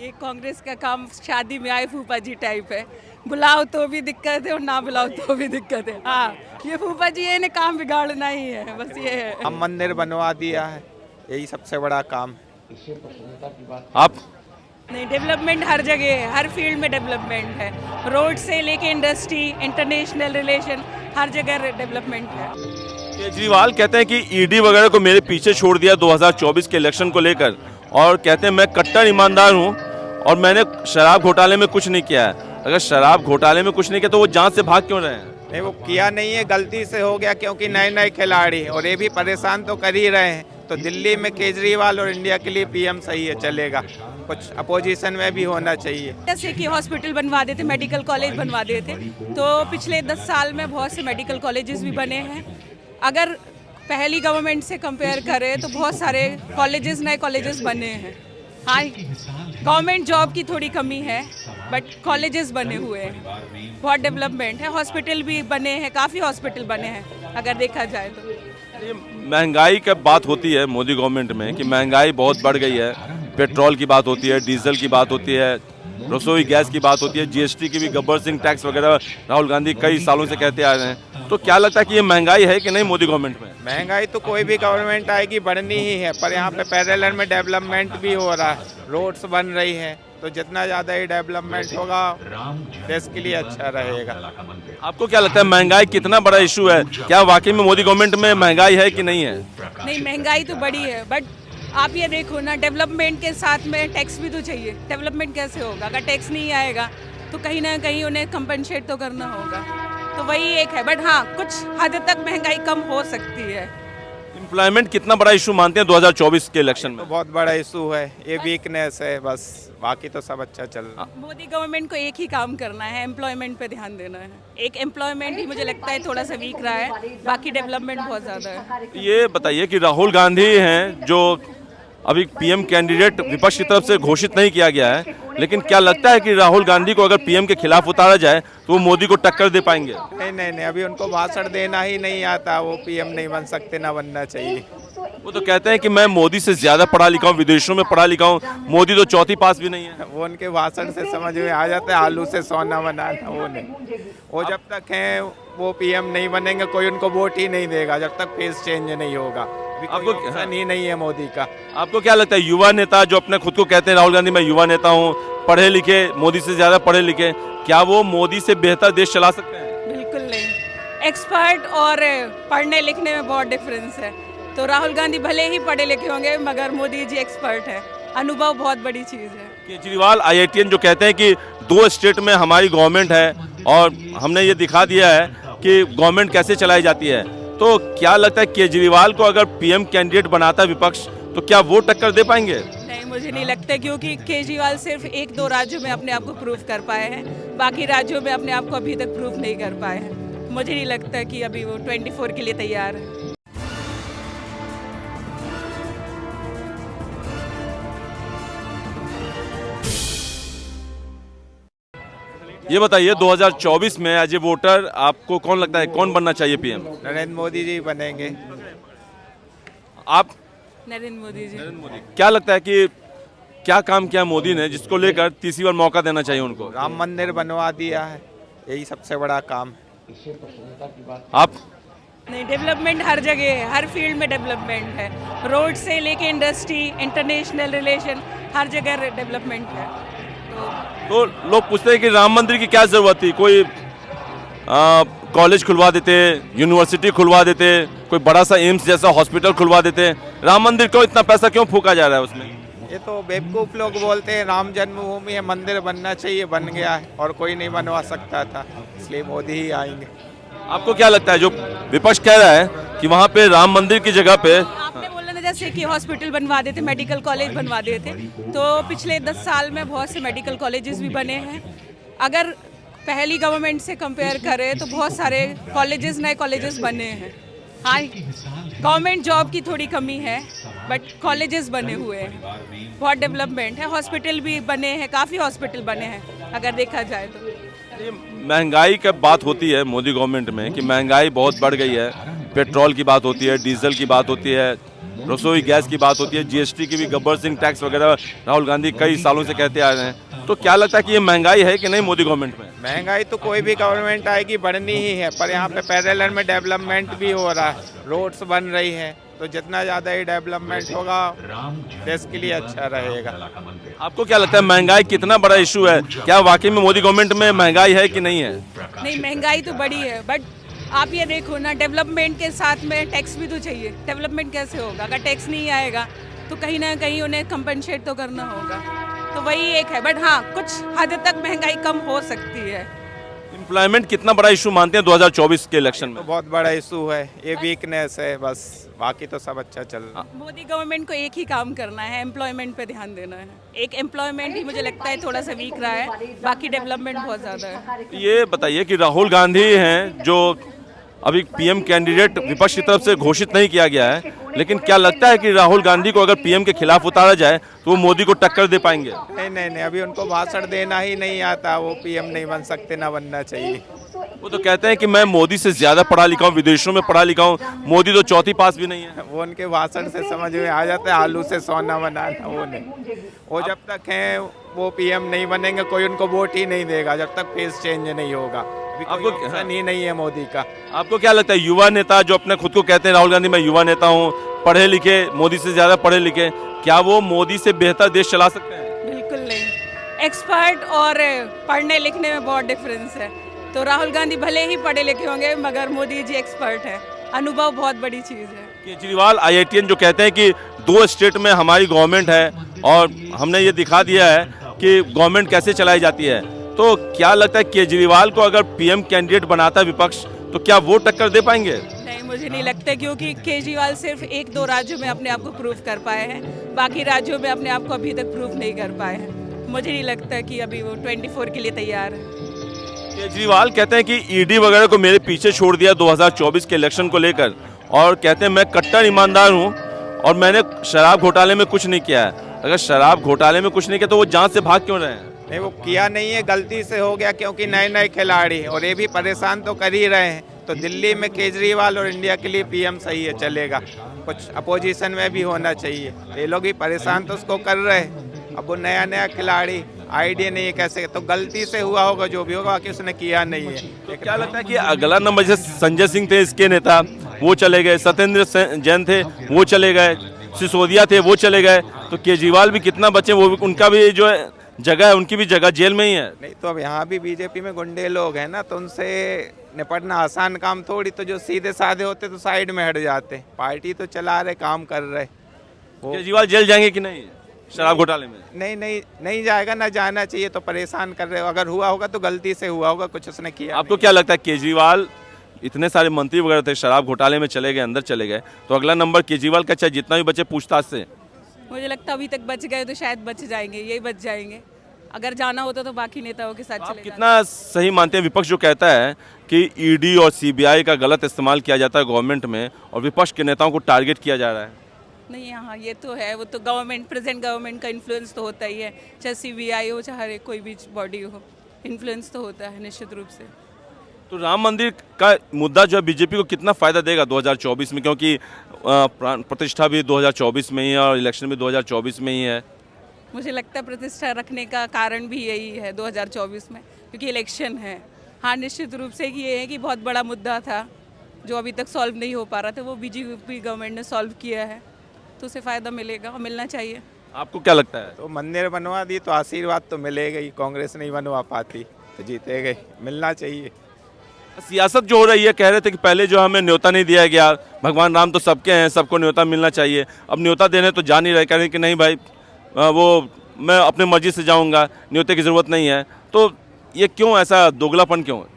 ये कांग्रेस का काम शादी में आए फूफा जी टाइप है, बुलाओ तो भी दिक्कत है और ना बुलाओ तो भी दिक्कत है। हाँ, ये फूफा जी है, इन्हें काम बिगाड़ना ही है, बस ये है। हम मंदिर बनवा दिया है, यही सबसे बड़ा काम। आप नहीं, डेवलपमेंट हर जगह है, हर फील्ड में डेवलपमेंट है, रोड से लेके इंडस्ट्री, इंटरनेशनल रिलेशन, हर जगह डेवलपमेंट है। केजरीवाल कहते हैं कि ईडी वगैरह को मेरे पीछे छोड़ दिया 2024 के इलेक्शन को लेकर, और कहते हैं मैं कट्टर ईमानदार हूं और मैंने शराब घोटाले में कुछ नहीं किया है। अगर शराब घोटाले में कुछ नहीं किया तो वो जांच से भाग क्यों रहे हैं? नहीं, वो किया नहीं है, गलती से हो गया, क्योंकि नए नए खिलाड़ी और ये भी परेशान तो कर ही रहे हैं। तो दिल्ली में केजरीवाल और इंडिया के लिए पीएम सही है, चलेगा। कुछ अपोजिशन में भी होना चाहिए। जैसे कि हॉस्पिटल बनवा देते, मेडिकल कॉलेज बनवा देते, तो पिछले 10 साल में बहुत से मेडिकल कॉलेजेस भी बने हैं। अगर पहली गवर्नमेंट से कंपेयर करें तो बहुत सारे कॉलेजेस, नए कॉलेजेस बने हैं। हाँ, गवर्नमेंट जॉब की थोड़ी कमी है, बट कॉलेजेस बने हुए हैं, बहुत डेवलपमेंट है, हॉस्पिटल भी बने हैं, काफ़ी हॉस्पिटल बने हैं अगर देखा जाए तो। ये महंगाई की बात होती है मोदी गवर्नमेंट में कि महंगाई बहुत बढ़ गई है, पेट्रोल की बात होती है, डीजल की बात होती है, रसोई गैस की बात होती है, जीएसटी की भी, गब्बर सिंह टैक्स वगैरह राहुल गांधी कई सालों से कहते आ रहे हैं। तो क्या लगता है कि ये महंगाई है कि नहीं मोदी गवर्नमेंट में? महंगाई तो कोई भी गवर्नमेंट आएगी बढ़नी ही है, पर यहाँ पे पैरेलल में डेवलपमेंट भी हो रहा है, रोड्स बन रही है, तो जितना ज़्यादा ही डेवलपमेंट होगा देश के लिए अच्छा रहेगा। आपको क्या लगता है महंगाई कितना बड़ा इशू है? क्या वाकई में मोदी गवर्नमेंट में महंगाई है कि नहीं है? नहीं, महंगाई तो बड़ी है, बट आप ये देखो ना, डेवलपमेंट के साथ में टैक्स भी तो चाहिए। डेवलपमेंट कैसे होगा अगर टैक्स नहीं आएगा? तो कहीं ना कहीं उन्हें कंपनसेट तो करना होगा, तो वही एक है। बट हाँ, कुछ हद तक महंगाई कम हो सकती है। एम्प्लॉयमेंट कितना बड़ा इशू मानते हैं 2024 के इलेक्शन में? तो बहुत बड़ा इशू है, ये वीकनेस है बस, बाकी तो सब अच्छा चल रहा है। मोदी गवर्नमेंट को एक ही काम करना है, एम्प्लॉयमेंट पे ध्यान देना है। एक एम्प्लॉयमेंट ही मुझे लगता है थोड़ा सा वीक रहा है, बाकी डेवलपमेंट बहुत ज़्यादा है। ये बताइए कि राहुल गांधी हैं जो अभी पीएम कैंडिडेट विपक्ष की तरफ से घोषित नहीं किया गया है, लेकिन क्या लगता है कि राहुल गांधी को अगर पीएम के खिलाफ उतारा जाए तो वो मोदी को टक्कर दे पाएंगे? नहीं, अभी उनको भाषण देना ही नहीं आता, वो पीएम नहीं बन सकते, ना बनना चाहिए। वो तो कहते हैं कि मैं मोदी से ज्यादा पढ़ा लिखा हूँ, विदेशों में पढ़ा लिखा हूँ, मोदी तो चौथी पास भी नहीं है। वो उनके भाषण से समझ में आ जाता है, आलू से सोना बनाना, वो नहीं। वो जब तक हैं वो पीएम नहीं बनेंगे, कोई उनको वोट ही नहीं देगा जब तक फेस चेंज नहीं होगा। आपको ऑप्शन ही नहीं है मोदी का। आपको क्या लगता है युवा नेता जो अपने खुद को कहते हैं राहुल गांधी मैं युवा नेता हूँ, पढ़े लिखे, मोदी से ज्यादा पढ़े लिखे, क्या वो मोदी से बेहतर देश चला सकते हैं? बिल्कुल नहीं। एक्सपर्ट और पढ़ने लिखने में बहुत डिफरेंस है। तो राहुल गांधी भले ही पढ़े लिखे होंगे, मगर मोदी जी एक्सपर्ट है। अनुभव बहुत बड़ी चीज़ है। केजरीवाल IITian जो कहते हैं कि 2 स्टेट में हमारी गवर्नमेंट है और हमने ये दिखा दिया है कि गवर्नमेंट कैसे चलाई जाती है, तो क्या लगता है केजरीवाल को अगर पीएम कैंडिडेट बनाता विपक्ष तो क्या वो टक्कर दे पाएंगे? नहीं, मुझे नहीं लगता, क्योंकि केजरीवाल सिर्फ 1-2 राज्यों में अपने आप को प्रूव कर पाए हैं, बाकी राज्यों में अपने आप को अभी तक प्रूव नहीं कर पाए हैं। मुझे नहीं लगता कि अभी वो 24 के लिए तैयार है। ये बताइए 2024 में एज ए वोटर आपको कौन लगता है कौन बनना चाहिए पीएम? नरेंद्र मोदी जी बनेंगे। आप? नरेंद्र मोदी जी। क्या लगता है कि क्या काम किया मोदी ने जिसको लेकर तीसरी बार मौका देना चाहिए उनको? राम मंदिर बनवा दिया है, यही सबसे बड़ा काम। आप? नहीं, डेवलपमेंट हर जगह है, हर फील्ड में डेवलपमेंट है, रोड से लेके इंडस्ट्री, इंटरनेशनल रिलेशन, हर जगह डेवलपमेंट है। तो लोग पूछते हैं कि राम मंदिर की क्या जरूरत थी? कोई कॉलेज खुलवा देते, यूनिवर्सिटी खुलवा देते, कोई बड़ा सा एम्स जैसा हॉस्पिटल खुलवा देते, राम मंदिर को इतना पैसा क्यों फूका जा रहा है उसमें? ये तो बेवकूफ़ लोग बोलते हैं राम जन्मभूमि है, मंदिर बनना चाहिए, बन गया है और कोई नहीं बनवा सकता था, इसलिए मोदी ही आएंगे। आपको क्या लगता है जो विपक्ष कह रहा है कि वहाँ पे राम मंदिर की जगह पे आपने बोला ना, जैसे कि हॉस्पिटल बनवा देते, मेडिकल कॉलेज बनवा देते, तो पिछले 10 साल में बहुत से मेडिकल कॉलेजेस भी बने हैं। अगर पहली गवर्नमेंट से कंपेयर करें तो बहुत सारे कॉलेजेस, नए कॉलेजेस बने हैं। हाँ, गवर्नमेंट जॉब की थोड़ी कमी है, बट कॉलेजेस बने हुए हैं, बहुत डेवलपमेंट है, हॉस्पिटल भी बने हैं, काफ़ी हॉस्पिटल बने हैं अगर देखा जाए तो। ये महंगाई की बात होती है मोदी गवर्नमेंट में कि महंगाई बहुत बढ़ गई है, पेट्रोल की बात होती है, डीजल की बात होती है, रसोई गैस की बात होती है, जीएसटी की भी, गब्बर सिंह टैक्स वगैरह राहुल गांधी कई सालों से कहते आ रहे हैं। तो क्या लगता है कि ये महंगाई है कि नहीं मोदी गवर्नमेंट में? महंगाई तो कोई भी गवर्नमेंट आएगी बढ़नी ही है, पर यहाँ पे पैरेलल में डेवलपमेंट भी हो रहा है, रोड्स बन रही है, तो जितना ज़्यादा ही डेवलपमेंट होगा देश के लिए अच्छा रहेगा। आपको क्या लगता है महंगाई कितना बड़ा इशू है? क्या वाकई में मोदी गवर्नमेंट में महंगाई है कि नहीं है? नहीं, महंगाई तो बड़ी है, बट आप ये देखो ना, डेवलपमेंट के साथ में टैक्स भी तो चाहिए। डेवलपमेंट कैसे होगा अगर टैक्स नहीं आएगा? तो कहीं ना कहीं उन्हें कंपनसेट तो करना होगा, तो वही एक है। बट हाँ, कुछ हद तक महंगाई कम हो सकती है। एम्प्लॉयमेंट कितना बड़ा इशू मानते हैं 2024 के इलेक्शन में? तो बहुत बड़ा इशू है, ये वीकनेस है बस, बाकी तो सब अच्छा चल रहा है। मोदी गवर्नमेंट को एक ही काम करना है, एम्प्लॉयमेंट पे ध्यान देना है। एक एम्प्लॉयमेंट ही मुझे लगता है थोड़ा सा वीक रहा है, बाकी डेवलपमेंट बहुत ज़्यादा है। ये बताइए कि राहुल गांधी हैं जो अभी पीएम कैंडिडेट विपक्ष की तरफ से घोषित नहीं किया गया है, लेकिन क्या लगता है कि राहुल गांधी को अगर पीएम के खिलाफ उतारा जाए तो वो मोदी को टक्कर दे पाएंगे? नहीं, अभी उनको भाषण देना ही नहीं आता, वो पीएम नहीं बन सकते, ना बनना चाहिए। वो तो कहते हैं कि मैं मोदी से ज्यादा पढ़ा लिखा हूँ, विदेशों में पढ़ा लिखा हूँ, मोदी तो चौथी पास भी नहीं है। वो उनके भाषण से समझ में आ जाता है, आलू से सोना बनाना वो नहीं। वो जब तक हैं वो पीएम नहीं बनेंगे, कोई उनको वोट ही नहीं देगा जब तक फेस चेंज नहीं होगा। आपको ऑप्शन ही नहीं है मोदी का। आपको क्या लगता है युवा नेता जो अपने खुद को कहते हैं राहुल गांधी मैं युवा नेता हूँ, पढ़े लिखे, मोदी से ज्यादा पढ़े लिखे, क्या वो मोदी से बेहतर देश चला सकते हैं? बिल्कुल नहीं। एक्सपर्ट और पढ़ने लिखने में बहुत डिफरेंस है। तो राहुल गांधी भले ही पढ़े लिखे होंगे, मगर मोदी जी एक्सपर्ट है। अनुभव बहुत बड़ी चीज़ है। केजरीवाल IITian जो कहते हैं कि 2 स्टेट में हमारी गवर्नमेंट है और हमने ये दिखा दिया है कि गवर्नमेंट कैसे चलाई जाती है, तो क्या लगता है केजरीवाल को अगर पीएम कैंडिडेट बनाता है विपक्ष तो क्या वो टक्कर दे पाएंगे? नहीं, मुझे नहीं लगता, क्योंकि केजरीवाल सिर्फ 1-2 राज्यों में अपने आप को प्रूव कर पाए हैं, बाकी राज्यों में अपने आप को अभी तक प्रूव नहीं कर पाए हैं। मुझे नहीं लगता कि अभी वो 24 के लिए तैयार है। केजरीवाल कहते हैं कि ईडी वगैरह को मेरे पीछे छोड़ दिया 2024 के इलेक्शन को लेकर, और कहते हैं मैं कट्टर ईमानदार हूं और मैंने शराब घोटाले में कुछ नहीं किया है। अगर शराब घोटाले में कुछ नहीं किया तो वो जांच से भाग क्यों रहे हैं? नहीं, वो किया नहीं है, गलती से हो गया, क्योंकि नए खिलाड़ी और ये भी परेशान तो कर ही रहे हैं। तो दिल्ली में केजरीवाल और इंडिया के लिए पीएम सही है, चलेगा। कुछ अपोजिशन में भी होना चाहिए, ये लोग भी परेशान तो उसको कर रहे हैं। अब वो नया खिलाड़ी, आइडिया नहीं है कैसे, तो गलती से हुआ होगा जो भी होगा, बाकी उसने किया नहीं है। तो क्या लगता है कि अगला नंबर जैसे संजय सिंह थे इसके नेता, वो चले गए, सत्येंद्र जैन थे वो चले गए, सिसोदिया थे वो चले गए, तो केजरीवाल भी कितना बचे? वो भी, उनका भी जो है जगह है, उनकी भी जगह जेल में ही है। नहीं तो अब यहाँ भी बीजेपी में गुंडे लोग हैं ना, तो उनसे निपटना आसान काम थोड़ी, तो जो सीधे साधे होते तो साइड में हट जाते। पार्टी तो चला रहे, काम कर रहे। केजरीवाल जेल जाएंगे कि नहीं शराब घोटाले में? नहीं जाएगा, ना जाना चाहिए, तो परेशान कर रहे हो। अगर हुआ होगा तो गलती से हुआ होगा, कुछ उसने किया। आपको क्या लगता है केजरीवाल, इतने सारे मंत्री वगैरह थे शराब घोटाले में चले गए, अंदर चले गए, तो अगला नंबर केजरीवाल का चाहे जितना भी बचे पूछताछ से? मुझे लगता है अभी तक बच गए तो शायद बच जाएंगे, यही बच जाएंगे। अगर जाना होता तो बाकी नेताओं के साथ चले जाते। कितना सही मानते हैं विपक्ष जो कहता है कि ईडी और सीबीआई का गलत इस्तेमाल किया जाता है गवर्नमेंट में और विपक्ष के नेताओं को टारगेट किया जा रहा है? नहीं, हाँ, ये तो है। वो तो गवर्नमेंट, प्रेजेंट गवर्नमेंट का इन्फ्लुएंस तो होता ही है, चाहे सीबीआई हो चाहे कोई भी बॉडी हो, इन्फ्लुएंस तो होता है निश्चित रूप से। तो राम मंदिर का मुद्दा जो है बीजेपी को कितना फायदा देगा 2024 में, क्योंकि प्रतिष्ठा भी 2024 में ही है और इलेक्शन भी 2024 में ही है? मुझे लगता है प्रतिष्ठा रखने का कारण भी यही है 2024 में, क्योंकि इलेक्शन है। हाँ, निश्चित रूप से ये है कि बहुत बड़ा मुद्दा था जो अभी तक सॉल्व नहीं हो पा रहा था, वो बीजेपी गवर्नमेंट ने सॉल्व किया है, तो उसे फ़ायदा मिलेगा और मिलना चाहिए। आपको क्या लगता है? तो मंदिर बनवा दी तो आशीर्वाद तो मिलेगा ही, कांग्रेस नहीं बनवा पाती तो जीते गए, मिलना चाहिए। सियासत जो हो रही है, कह रहे थे कि पहले जो हमें न्योता नहीं दिया गया, भगवान राम तो सबके हैं, सबको न्योता मिलना चाहिए, अब न्योता देने तो जा नहीं रहे, कह रहे हैं कि नहीं भाई वो मैं अपने मर्जी से जाऊंगा, न्योते की ज़रूरत नहीं है। तो ये क्यों, ऐसा दोगलापन क्यों है?